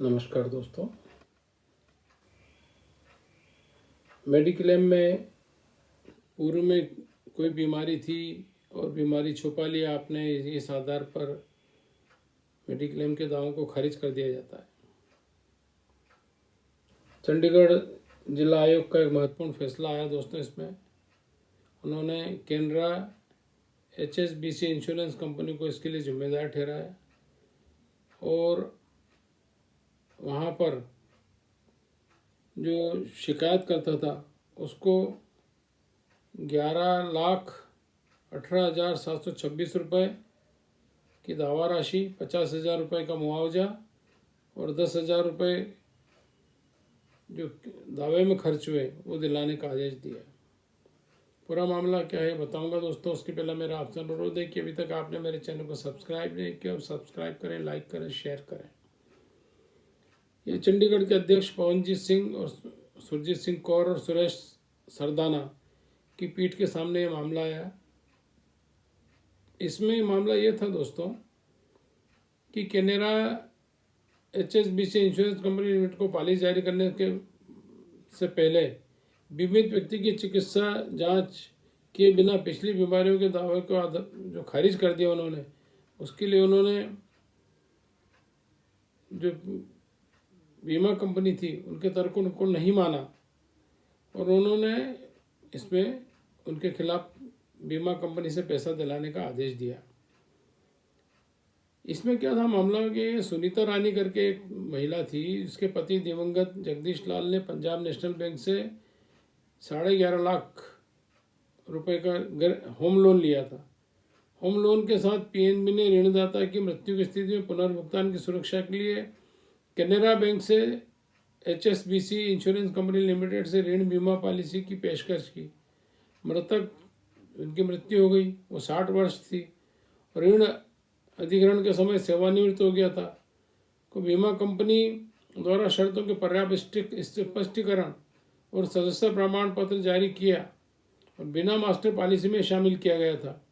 नमस्कार दोस्तों। मेडिक्लेम में पूर्व में कोई बीमारी थी और बीमारी छुपा लिया आपने, इस आधार पर मेडिक्लेम के दावों को खारिज कर दिया जाता है। चंडीगढ़ जिला आयोग का एक महत्वपूर्ण फैसला आया दोस्तों। इसमें उन्होंने केनरा HSBC इंश्योरेंस कंपनी को इसके लिए जिम्मेदार ठहराया और वहाँ पर जो शिकायत करता था उसको 11,18,726 रुपये की दावा राशि, 50,000 रुपये का मुआवजा और 10,000 रुपये जो दावे में खर्च हुए वो दिलाने का आदेश दिया। पूरा मामला क्या है बताऊंगा दोस्तों। उसके पहले मेरा आपसे अनुरोध है कि अभी तक आपने मेरे चैनल को सब्सक्राइब नहीं किया, सब्सक्राइब करें, लाइक करें, शेयर करें। ये चंडीगढ़ के अध्यक्ष पवनजीत सिंह और सुरजीत सिंह कौर और सुरेश सरदाना की पीठ के सामने ये मामला आया। इसमें मामला ये था दोस्तों कि Canara HSBC insurance company limited को पॉलिसी जारी करने के से पहले बीमित व्यक्ति की चिकित्सा जांच किए बिना पिछली बीमारियों के दावे को जो खारिज कर दिया उन्होंने, उसके लिए उन्होंने जो बीमा कंपनी थी उनके तर्क को नहीं माना और उन्होंने इसमें उनके खिलाफ बीमा कंपनी से पैसा दिलाने का आदेश दिया। इसमें क्या था मामला कि सुनीता रानी करके एक महिला थी, जिसके पति दिवंगत जगदीश लाल ने पंजाब नेशनल बैंक से 11.5 लाख रुपए का होम लोन लिया था। होम लोन के साथ PNB ने ऋणदाता की मृत्यु की स्थिति में पुनर्भुगतान की सुरक्षा के लिए केनरा बैंक से HSBC इंश्योरेंस कंपनी लिमिटेड से ऋण बीमा पॉलिसी की पेशकश की। मृतक, उनकी मृत्यु हो गई, वो 60 वर्ष थी। ऋण अधिग्रहण के समय सेवानिवृत्त हो गया था। को बीमा कंपनी द्वारा शर्तों के पर्याप्त स्पष्टीकरण और सदस्य प्रमाण पत्र जारी किया और बिना मास्टर पॉलिसी में शामिल किया गया था।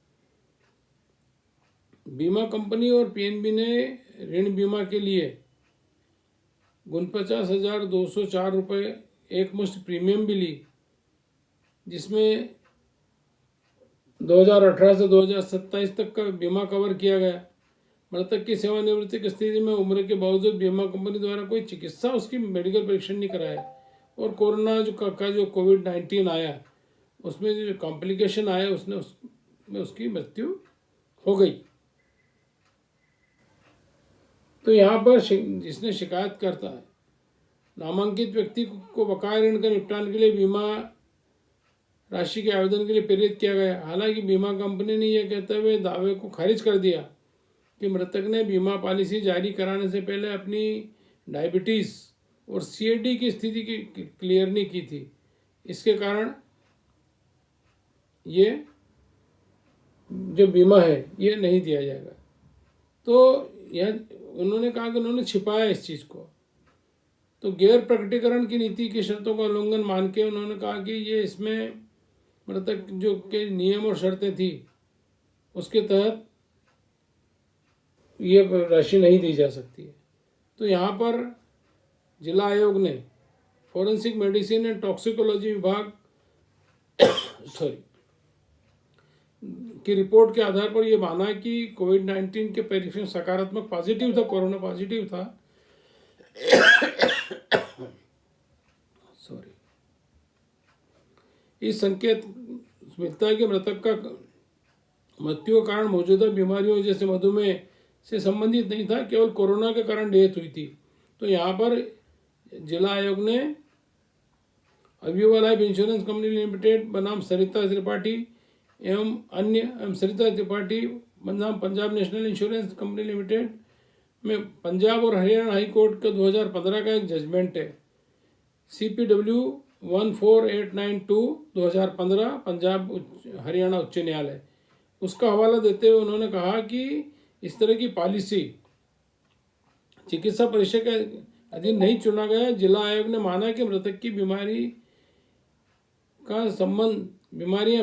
बीमा कंपनी और PNB ने ऋण बीमा के लिए 49,204 रुपये एक मुश्त प्रीमियम भी ली, जिसमें 2018 से 2027 तक का बीमा कवर किया गया। मृतक की सेवानिवृत्ति की स्थिति में उम्र के बावजूद बीमा कंपनी द्वारा कोई चिकित्सा, उसकी मेडिकल परीक्षण नहीं कराया और कोरोना जो COVID-19 आया उसमें जो कॉम्प्लिकेशन आया उसमें उसकी मृत्यु हो गई। तो यहाँ पर जिसने शिकायत करता है, नामांकित व्यक्ति को बकाया ऋण का निपटान के लिए बीमा राशि के आवेदन के लिए प्रेरित किया गया। हालांकि बीमा कंपनी ने यह कहते हुए दावे को खारिज कर दिया कि मृतक ने बीमा पॉलिसी जारी कराने से पहले अपनी डायबिटीज़ और CAD की स्थिति की क्लियर नहीं की थी, इसके कारण ये जो बीमा है ये नहीं दिया जाएगा। तो यह उन्होंने कहा कि उन्होंने छिपाया इस चीज़ को। तो गैर प्रकटीकरण की नीति की शर्तों का उल्लंघन मान के उन्होंने कहा कि ये इसमें मृतक जो के नियम और शर्तें थी उसके तहत ये राशि नहीं दी जा सकती है। तो यहाँ पर जिला आयोग ने फॉरेंसिक मेडिसिन एंड टॉक्सिकोलॉजी विभाग की रिपोर्ट के आधार पर यह माना कि COVID-19 के परीक्षण सकारात्मक पॉजिटिव था, कोरोना पॉजिटिव था। इस संकेत मिलता है कि मृतक का मृत्यु का कारण मौजूदा बीमारियों जैसे मधुमेह से संबंधित नहीं था, केवल कोरोना के कारण डेथ हुई थी। तो यहाँ पर जिला आयोग ने Aviva life insurance company limited बनाम सरिता त्रिपाठी एवं सरिता त्रिपाठी बनाम Punjab national insurance company limited में पंजाब और हरियाणा हाई कोर्ट का 2015 का एक जजमेंट है, CPW 14892 2015 पंजाब हरियाणा उच्च न्यायालय, उसका हवाला देते हुए उन्होंने कहा कि इस तरह की पॉलिसी चिकित्सा परिषद के अधीन नहीं चुना गया। जिला आयोग ने माना कि मृतक की बीमारी का संबंध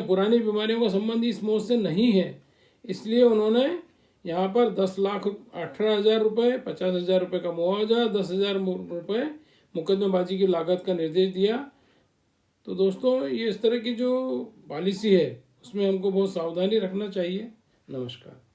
पुरानी बीमारियों का संबंध इस मौत से नहीं है, इसलिए उन्होंने यहाँ पर 10,18,000 रुपये, 50,000 रुपये का मुआवजा, 10,000 रुपये मुकदमेबाजी की लागत का निर्देश दिया। तो दोस्तों ये इस तरह की जो पॉलिसी है उसमें हमको बहुत सावधानी रखना चाहिए। नमस्कार।